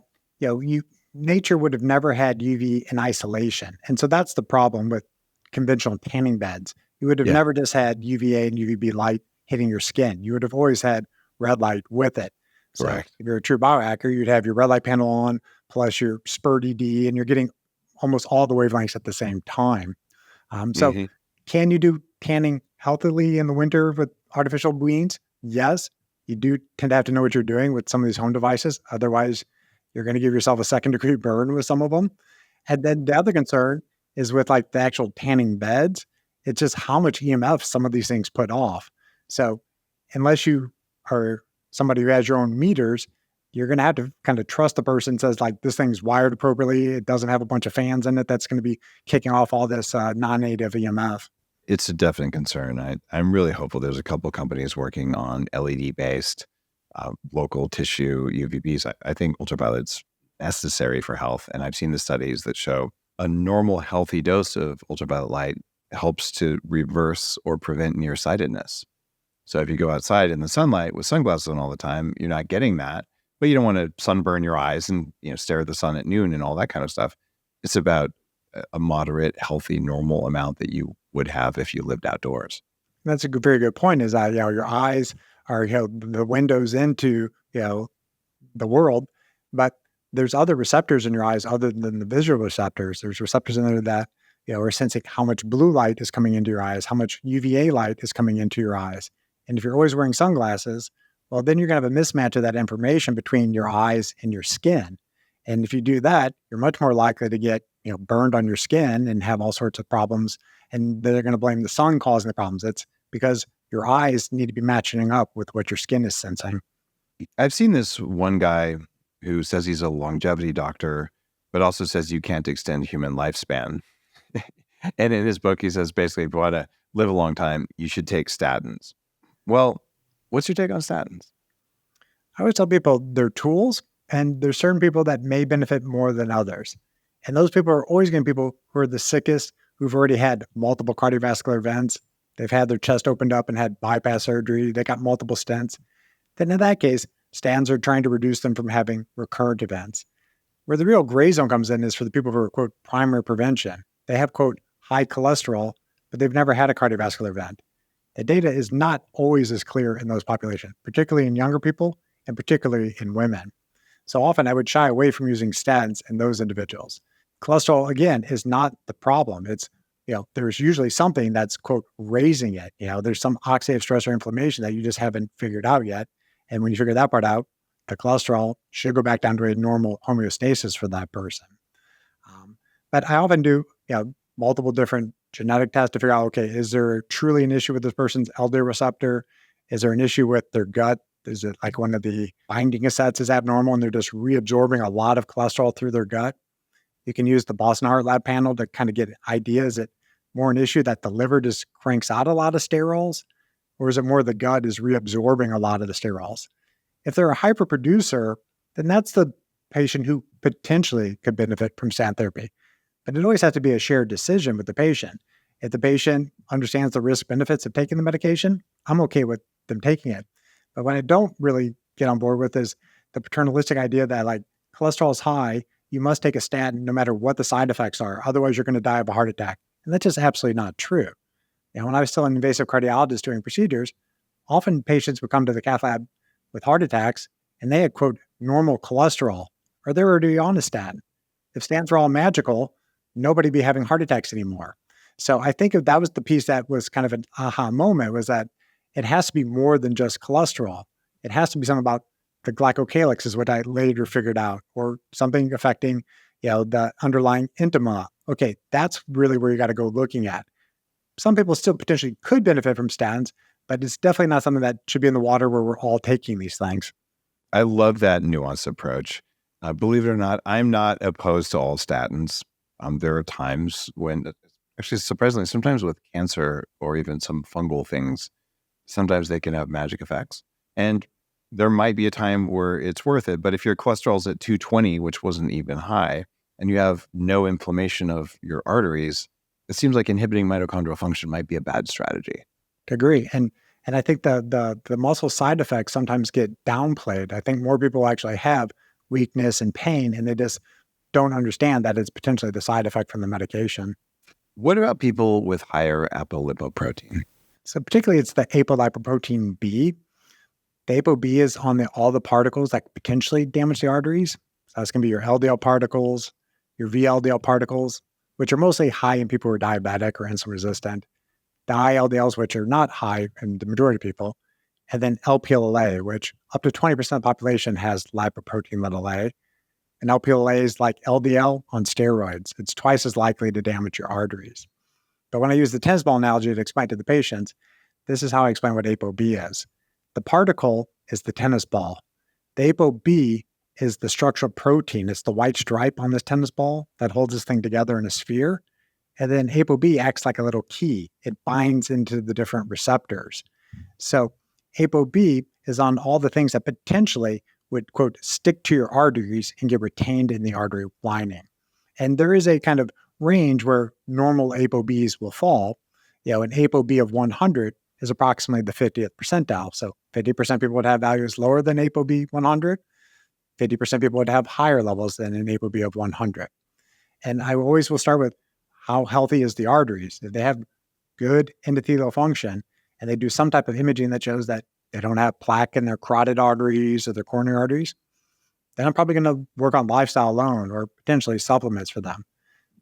nature would have never had UV in isolation. And so that's the problem with conventional tanning beds. You would have never just had UVA and UVB light hitting your skin. You would have always had red light with it. So Correct. If you're a true biohacker, you'd have your red light panel on plus your SPURT ED, and you're getting almost all the wavelengths at the same time. Can you do tanning healthily in the winter with artificial means? Yes. You do tend to have to know what you're doing with some of these home devices. Otherwise, you're going to give yourself a second-degree burn with some of them. And then the other concern is with like the actual tanning beds. It's just how much EMF some of these things put off. So unless you are somebody who has your own meters, you're going to have to kind of trust the person says like, this thing's wired appropriately. It doesn't have a bunch of fans in it. That's going to be kicking off all this non-native EMF. It's a definite concern. I'm really hopeful. There's a couple companies working on LED-based local tissue UVBs. I think ultraviolet's necessary for health. And I've seen the studies that show a normal healthy dose of ultraviolet light helps to reverse or prevent nearsightedness. So if you go outside in the sunlight with sunglasses on all the time, you're not getting that, but you don't want to sunburn your eyes and stare at the sun at noon and all that kind of stuff. It's about a moderate, healthy, normal amount that you would have if you lived outdoors. That's a very good point, is that, your eyes are, the windows into, the world, but there's other receptors in your eyes other than the visual receptors. There's receptors in there that, are sensing how much blue light is coming into your eyes, how much UVA light is coming into your eyes. And if you're always wearing sunglasses, well, then you're going to have a mismatch of that information between your eyes and your skin. And if you do that, you're much more likely to get, burned on your skin and have all sorts of problems. And they're going to blame the sun causing the problems. It's because your eyes need to be matching up with what your skin is sensing. I've seen this one guy who says he's a longevity doctor, but also says you can't extend human lifespan. And in his book, he says basically, if you want to live a long time, you should take statins. Well, what's your take on statins? I always tell people they're tools, and there's certain people that may benefit more than others. And those people are always going to be people who are the sickest, who've already had multiple cardiovascular events. They've had their chest opened up and had bypass surgery. They got multiple stents. Then in that case, statins are trying to reduce them from having recurrent events. Where the real gray zone comes in is for the people who are, quote, primary prevention. They have, quote, high cholesterol, but they've never had a cardiovascular event. The data is not always as clear in those populations, particularly in younger people and particularly in women. So often I would shy away from using statins in those individuals. Cholesterol, again, is not the problem. It's, there's usually something that's, quote, raising it. There's some oxidative stress or inflammation that you just haven't figured out yet. And when you figure that part out, the cholesterol should go back down to a normal homeostasis for that person. But I often do, multiple different genetic tests to figure out, okay, is there truly an issue with this person's LDL receptor? Is there an issue with their gut? Is it like one of the binding sets is abnormal and they're just reabsorbing a lot of cholesterol through their gut? You can use the Boston Heart Lab panel to kind of get ideas. Is it more an issue that the liver just cranks out a lot of sterols? Or is it more the gut is reabsorbing a lot of the sterols? If they're a hyperproducer, then that's the patient who potentially could benefit from statin therapy. But it always has to be a shared decision with the patient. If the patient understands the risk benefits of taking the medication, I'm okay with them taking it. But what I don't really get on board with is the paternalistic idea that like cholesterol is high, you must take a statin no matter what the side effects are. Otherwise, you're going to die of a heart attack. And that's just absolutely not true. When I was still an invasive cardiologist doing procedures, often patients would come to the cath lab with heart attacks and they had, quote, normal cholesterol, or they're already on a statin. If statins were all magical, nobody would be having heart attacks anymore. So I think if that was the piece that was kind of an aha moment, was that it has to be more than just cholesterol. It has to be something about the glycocalyx is what I later figured out, or something affecting, the underlying intima. Okay, that's really where you got to go looking at. Some people still potentially could benefit from statins, but it's definitely not something that should be in the water where we're all taking these things. I love that nuanced approach. Believe it or not, I'm not opposed to all statins. There are times when, actually surprisingly, sometimes with cancer or even some fungal things, sometimes they can have magic effects. And there might be a time where it's worth it. But if your cholesterol's at 220, which wasn't even high, and you have no inflammation of your arteries, it seems like inhibiting mitochondrial function might be a bad strategy. Agree. And I think the muscle side effects sometimes get downplayed. I think more people actually have weakness and pain, and they just don't understand that it's potentially the side effect from the medication. What about people with higher apolipoprotein? So particularly it's the apolipoprotein B. The ApoB is on all the particles that potentially damage the arteries. So that's going to be your LDL particles, your VLDL particles, which are mostly high in people who are diabetic or insulin resistant. The ILDLs, which are not high in the majority of people, and then LPLA, which up to 20% of the population has lipoprotein little a. And LPLA is like LDL on steroids. It's twice as likely to damage your arteries. But when I use the tennis ball analogy to explain to the patients, this is how I explain what ApoB is. The particle is the tennis ball. The ApoB is the structural protein. It's the white stripe on this tennis ball that holds this thing together in a sphere. And then ApoB acts like a little key. It binds into the different receptors. So ApoB is on all the things that potentially would, quote, stick to your arteries and get retained in the artery lining. And there is a kind of range where normal ApoBs will fall. An ApoB of 100 is approximately the 50th percentile. So 50% people would have values lower than ApoB 100. 50% people would have higher levels than an ApoB of 100. And I always will start with how healthy is the arteries. If they have good endothelial function and they do some type of imaging that shows that they don't have plaque in their carotid arteries or their coronary arteries, then I'm probably going to work on lifestyle alone or potentially supplements for them.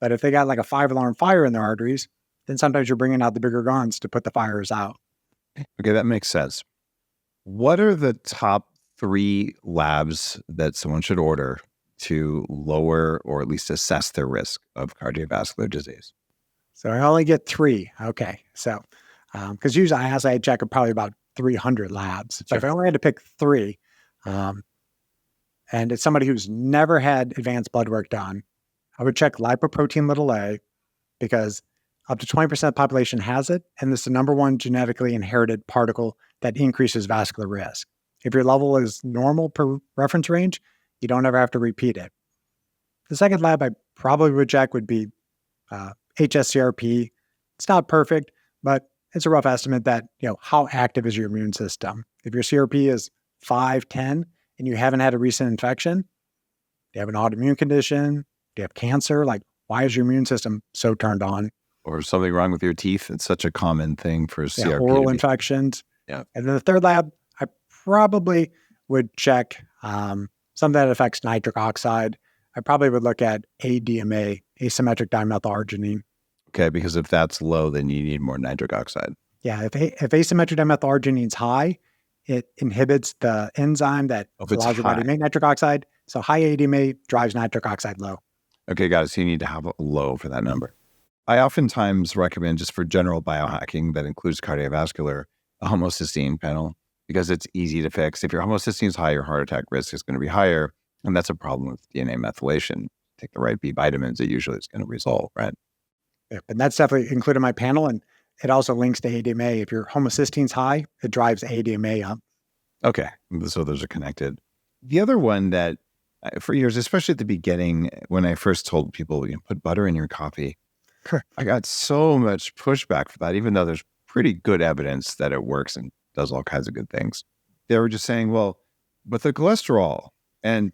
But if they got like a 5-alarm fire in their arteries, then sometimes you're bringing out the bigger guns to put the fires out. Okay, that makes sense. What are the top 3 labs that someone should order to lower or at least assess their risk of cardiovascular disease? So I only get 3. Okay. So, because usually I check probably about 300 labs. But if I only had to pick 3, and it's somebody who's never had advanced blood work done, I would check lipoprotein(a) because up to 20% of the population has it, and it's the number one genetically inherited particle that increases vascular risk. If your level is normal per reference range, you don't ever have to repeat it. The second lab I probably would check would be HSCRP. It's not perfect, but it's a rough estimate that, how active is your immune system? If your CRP is 5, 10, and you haven't had a recent infection, do you have an autoimmune condition? Do you have cancer? Like, why is your immune system so turned on? Or something wrong with your teeth? It's such a common thing for CRP. Oral infections. Yeah. And then the third lab, I probably would check something that affects nitric oxide. I probably would look at ADMA, asymmetric dimethylarginine. Okay, because if that's low, then you need more nitric oxide. Yeah, if asymmetric dimethylarginine is high, it inhibits the enzyme that allows your body to make nitric oxide. So high ADMA drives nitric oxide low. Okay, got it. So you need to have a low for that number. I oftentimes recommend, just for general biohacking that includes cardiovascular, a homocysteine panel, because it's easy to fix. If your homocysteine is high, your heart attack risk is going to be higher. And that's a problem with DNA methylation. Take the right B vitamins, it usually is going to resolve, right? Yeah, and that's definitely included in my panel. And it also links to ADMA. If your homocysteine's high, it drives ADMA up. Okay, so those are connected. The other one that for years, especially at the beginning, when I first told people, put butter in your coffee, I got so much pushback for that, even though there's pretty good evidence that it works and does all kinds of good things. They were just saying, well, but the cholesterol and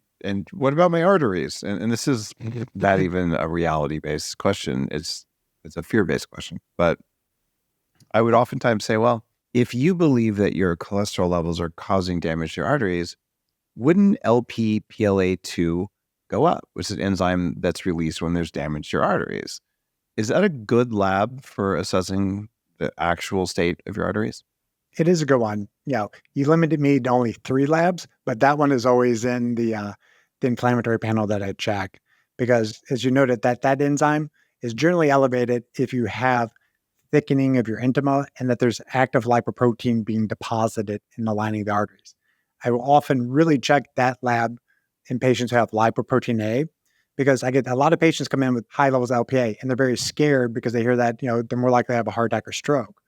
what about my arteries? And this is not even a reality-based question. It's a fear-based question. But I would oftentimes say, well, if you believe that your cholesterol levels are causing damage to your arteries, wouldn't LP-PLA2 go up, which is an enzyme that's released when there's damage to your arteries? Is that a good lab for assessing the actual state of your arteries? It is a good one. You limited me to only 3 labs, but that one is always in the inflammatory panel that I check, because as you noted, that enzyme is generally elevated if you have thickening of your intima and that there's active lipoprotein being deposited in the lining of the arteries. I will often really check that lab in patients who have lipoprotein(a), because I get a lot of patients come in with high levels of LPA and they're very scared because they hear that, they're more likely to have a heart attack or stroke.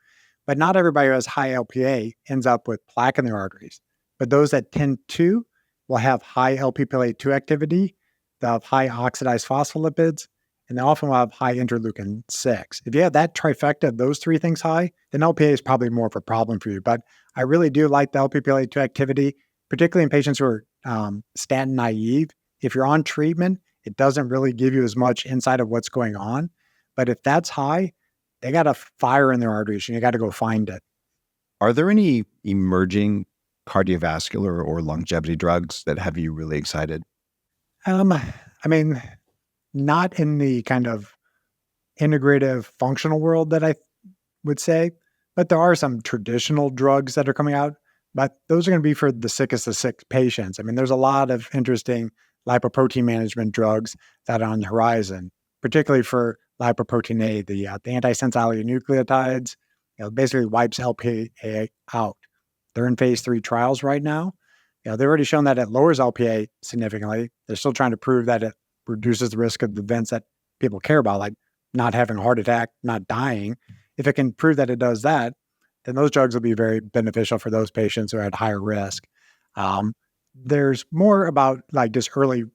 But not everybody who has high LPA ends up with plaque in their arteries. But those that tend to will have high LP-PLA2 activity, they'll have high oxidized phospholipids, and they often will have high interleukin-6. If you have that trifecta of those 3 things high, then LPA is probably more of a problem for you. But I really do like the LP-PLA2 activity, particularly in patients who are statin naive. If you're on treatment, it doesn't really give you as much insight of what's going on. But if that's high, they got a fire in their arteries and you got to go find it. Are there any emerging cardiovascular or longevity drugs that have you really excited? Not in the kind of integrative functional world that I would say, but there are some traditional drugs that are coming out, but those are going to be for the sickest of sick patients. There's a lot of interesting lipoprotein management drugs that are on the horizon, particularly for lipoprotein(a), the antisense oligonucleotides. Basically wipes LPA out. They're in phase 3 trials right now. They've already shown that it lowers LPA significantly. They're still trying to prove that it reduces the risk of the events that people care about, like not having a heart attack, not dying. If it can prove that it does that, then those drugs will be very beneficial for those patients who are at higher risk. There's more about like just early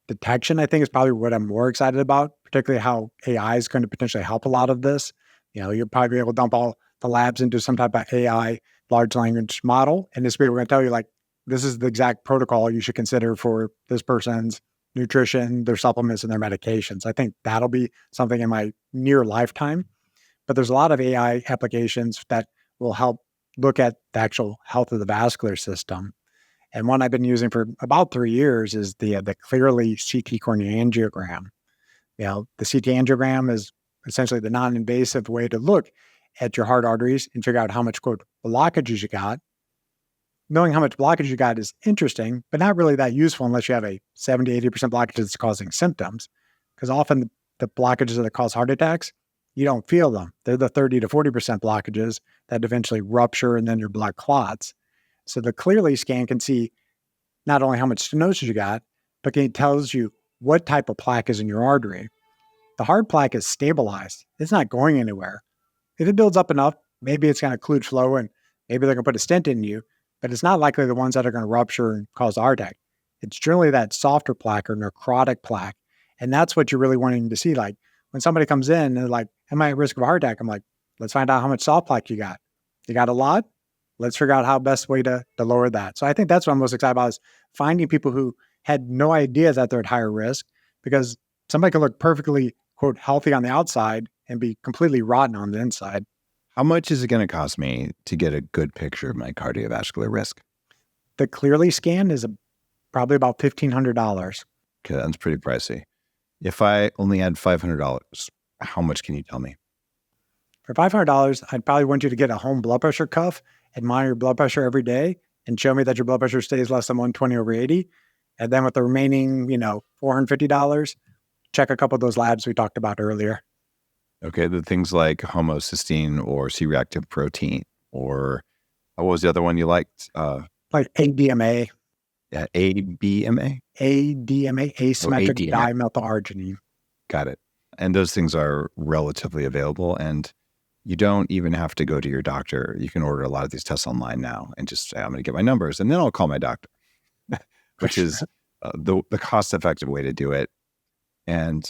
detection, I think, is probably what I'm more excited about, particularly how AI is going to potentially help a lot of this. You'll probably be able to dump all the labs into some type of AI large language model, and this will be going to tell you, like, this is the exact protocol you should consider for this person's nutrition, their supplements, and their medications. I think that'll be something in my near lifetime. But there's a lot of AI applications that will help look at the actual health of the vascular system. And one I've been using for about 3 years is the Clearly CT coronary angiogram. The CT angiogram is essentially the non-invasive way to look at your heart arteries and figure out how much, quote, blockages you got. Knowing how much blockage you got is interesting, but not really that useful unless you have a 70-80% blockage that's causing symptoms. Because often the blockages that cause heart attacks, you don't feel them. They're the 30 to 40% blockages that eventually rupture and then your blood clots. So the Clearly scan can see not only how much stenosis you got, but it tells you what type of plaque is in your artery. The hard plaque is stabilized. It's not going anywhere. If it builds up enough, maybe it's going to occlude flow and maybe they're going to put a stent in you, but it's not likely the ones that are going to rupture and cause a heart attack. It's generally that softer plaque or necrotic plaque. And that's what you're really wanting to see. Like when somebody comes in and they're like, am I at risk of a heart attack? I'm like, let's find out how much soft plaque you got. You got a lot? Let's figure out how best way to lower that. So I think that's what I'm most excited about is finding people who had no idea that they're at higher risk, because somebody can look perfectly, quote, healthy on the outside and be completely rotten on the inside. How much is it going to cost me to get a good picture of my cardiovascular risk? The Clearly scan is probably about $1,500. Okay, that's pretty pricey. If I only had $500, how much can you tell me? For $500, I'd probably want you to get a home blood pressure cuff and monitor your blood pressure every day and show me that your blood pressure stays less than 120/80. And then with the remaining, $450, check a couple of those labs we talked about earlier. Okay, the things like homocysteine or C-reactive protein, or what was the other one you liked? Like ADMA. Yeah, ABMA? ADMA, asymmetric ADMA. dimethylarginine. Got it. And those things are relatively available, and you don't even have to go to your doctor. You can order a lot of these tests online now and just say, I'm going to get my numbers, and then I'll call my doctor, which is the cost-effective way to do it. And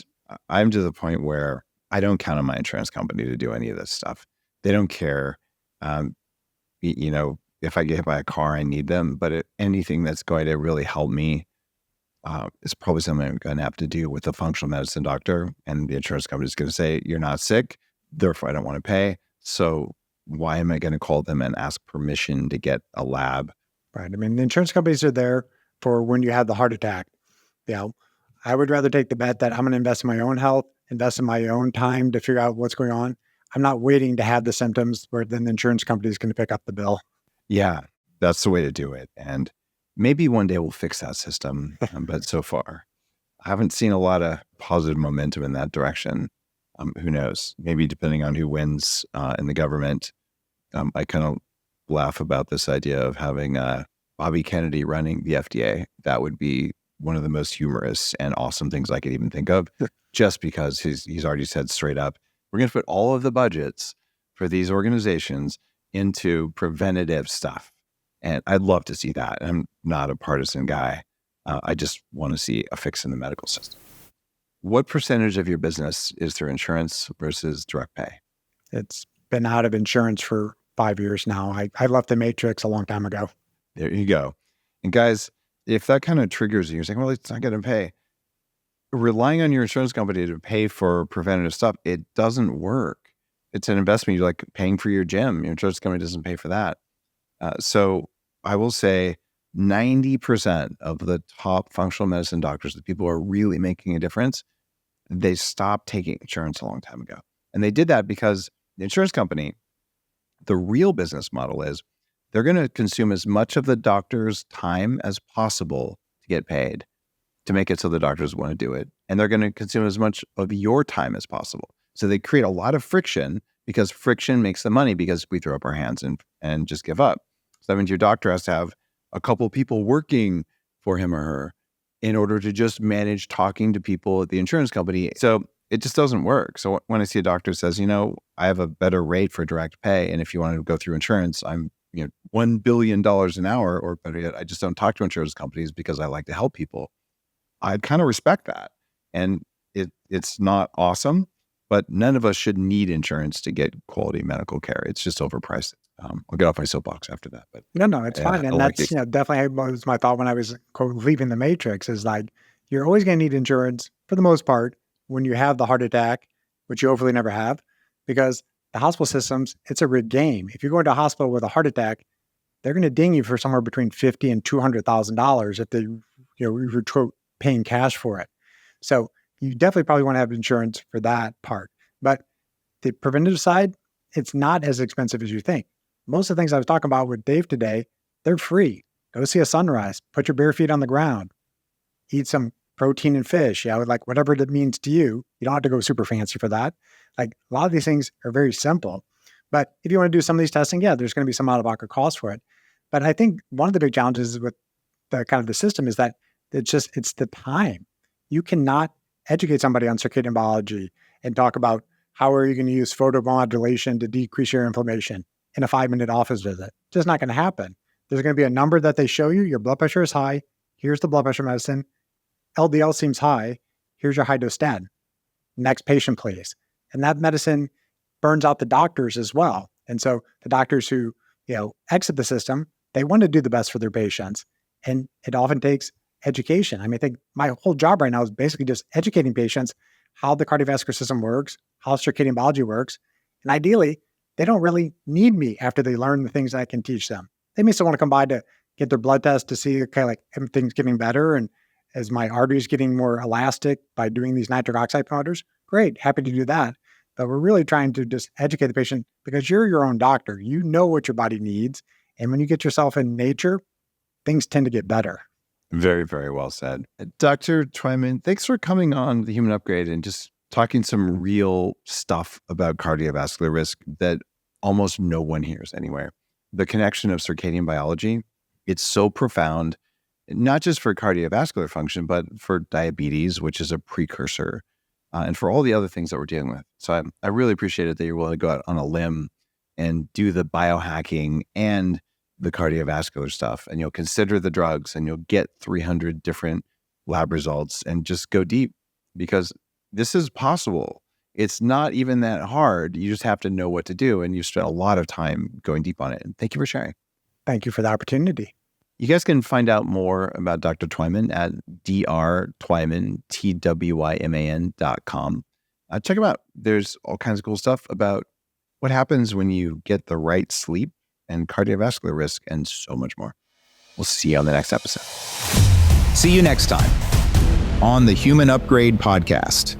I'm to the point where I don't count on my insurance company to do any of this stuff. They don't care. If I get hit by a car, I need them. But anything that's going to really help me is probably something I'm going to have to do with a functional medicine doctor. And the insurance company is going to say, you're not sick, therefore I don't want to pay. So why am I going to call them and ask permission to get a lab? Right. I mean, the insurance companies are there for when you have the heart attack. I would rather take the bet that I'm going to invest in my own health, invest in my own time to figure out what's going on. I'm not waiting to have the symptoms where then the insurance company is going to pick up the bill. Yeah, that's the way to do it. And maybe one day we'll fix that system. But so far, I haven't seen a lot of positive momentum in that direction. Who knows? Maybe depending on who wins in the government. I kind of laugh about this idea of having Bobby Kennedy running the FDA. That would be one of the most humorous and awesome things I could even think of, just because he's already said straight up, we're going to put all of the budgets for these organizations into preventative stuff. And I'd love to see that. I'm not a partisan guy. I just want to see a fix in the medical system. What percentage of your business is through insurance versus direct pay? It's been out of insurance for 5 years now. I left the matrix a long time ago. There you go. And guys, if that kind of triggers you, you're saying, well, it's not going to pay. Relying on your insurance company to pay for preventative stuff, it doesn't work. It's an investment. You're like paying for your gym. Your insurance company doesn't pay for that. So I will say 90% of the top functional medicine doctors, the people who are really making a difference, they stopped taking insurance a long time ago. And they did that because the insurance company, the real business model is they're going to consume as much of the doctor's time as possible to get paid, to make it so the doctors want to do it. And they're going to consume as much of your time as possible. So they create a lot of friction, because friction makes the money, because we throw up our hands and just give up. So that means your doctor has to have a couple people working for him or her in order to just manage talking to people at the insurance company. So it just doesn't work. So when I see a doctor who says, I have a better rate for direct pay, and if you want to go through insurance, I'm $1 billion an hour, or better yet, I just don't talk to insurance companies because I like to help people. I'd kind of respect that. And it's not awesome, but none of us should need insurance to get quality medical care. It's just overpriced. I'll get off my soapbox after that. But No, it's fine. And that's definitely was my thought when I was leaving the matrix, is like, you're always going to need insurance for the most part when you have the heart attack, which you hopefully never have, because the hospital systems, it's a rigged game. If you go into a hospital with a heart attack, they're going to ding you for somewhere between $50,000 and $200,000 if they, you're paying cash for it. So you definitely probably want to have insurance for that part. But the preventative side, it's not as expensive as you think. Most of the things I was talking about with Dave today, they're free. Go see a sunrise, put your bare feet on the ground, eat some protein and fish, like whatever that means to you. You don't have to go super fancy for that. Like a lot of these things are very simple. But if you want to do some of these testing, there's going to be some out-of-pocket costs for it. But I think one of the big challenges with the kind of the system is that it's the time. You cannot educate somebody on circadian biology and talk about how are you going to use photomodulation to decrease your inflammation in a 5-minute office visit. It's just not going to happen. There's going to be a number that they show you. Your blood pressure is high. Here's the blood pressure medicine. LDL seems high. Here's your high-dose statin. Next patient, please. And that medicine burns out the doctors as well. And so the doctors who, exit the system, they want to do the best for their patients. And it often takes education. I think my whole job right now is basically just educating patients how the cardiovascular system works, how circadian biology works. And ideally, they don't really need me after they learn the things I can teach them. They may still want to come by to get their blood test to see, everything's getting better. And as my arteries getting more elastic by doing these nitric oxide promoters, great, happy to do that. But we're really trying to just educate the patient because you're your own doctor. You know what your body needs. And when you get yourself in nature, things tend to get better. Very, very well said. Dr. Twyman, thanks for coming on The Human Upgrade and just talking some real stuff about cardiovascular risk that almost no one hears anywhere. The connection of circadian biology, it's so profound, not just for cardiovascular function, but for diabetes, which is a precursor, and for all the other things that we're dealing with. So I really appreciate it that you're willing to go out on a limb and do the biohacking and the cardiovascular stuff, and you'll consider the drugs, and you'll get 300 different lab results and just go deep, because this is possible. It's not even that hard. You just have to know what to do, and you spent a lot of time going deep on it. And thank you for sharing. Thank you for the opportunity. You guys can find out more about Dr. Twyman at drtwyman, Twyman.com. Check them out. There's all kinds of cool stuff about what happens when you get the right sleep and cardiovascular risk and so much more. We'll see you on the next episode. See you next time on the Human Upgrade Podcast.